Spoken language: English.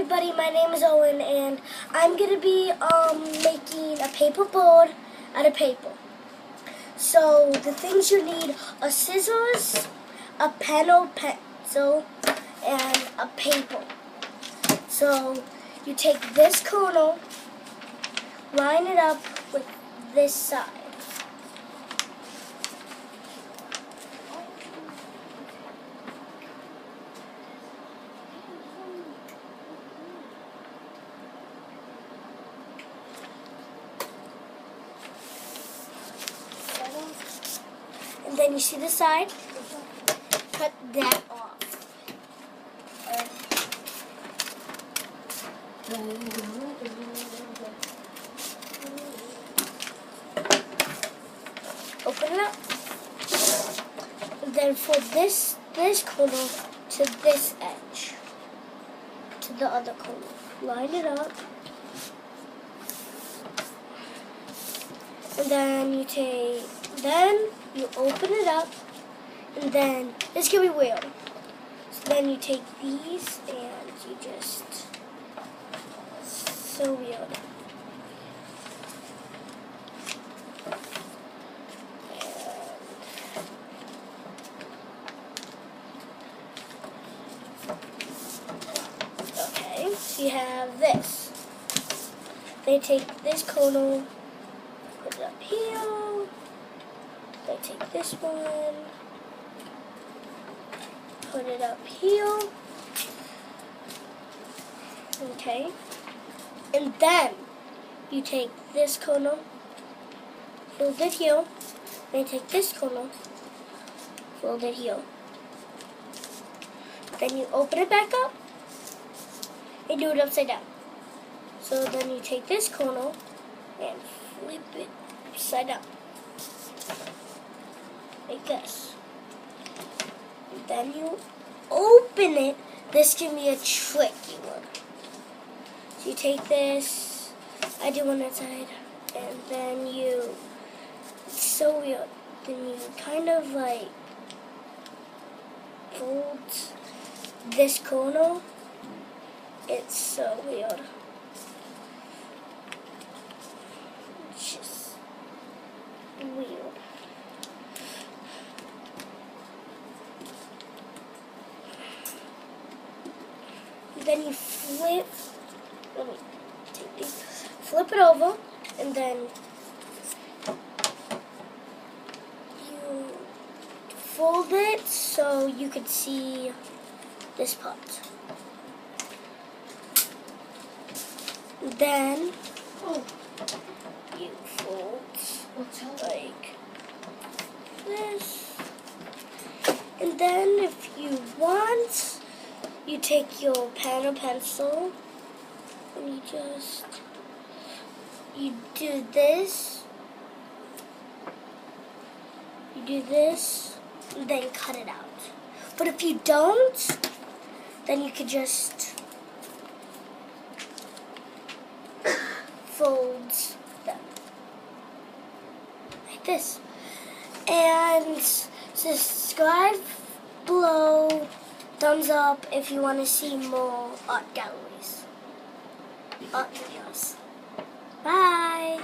everybody, my name is Owen and I'm going to be making a paper board out of paper. So the things you need are scissors, a pen or pencil, and a paper. So you take this corner, line it up with this side. And then you see the side, cut that off. Open it up. And then for this corner to this edge, to the other corner. Line it up. And then you open it up, and then this can be weird. So then you take these and you just, so weird. Okay, so you have this. They take this corner, put it up here. They take this one, put it up here. Okay. And then you take this corner, fold it here. Then you take this corner, fold it here. Then you open it back up and do it upside down. So then you take this corner and flip it upside down. Like this. And then you open it. This can be a tricky one. So you take this, I do one side, and then you, it's so weird, then you kind of like fold this corner. It's so weird. It's just weird. Then you flip, let me take these, flip it over, and then you fold it so you could see this part. Then you fold like this, and then if you want, you take your pen or pencil and you do this, and then cut it out. But if you don't, then you could just fold them like this. And subscribe below. Thumbs up if you want to see more art galleries, art videos. Bye!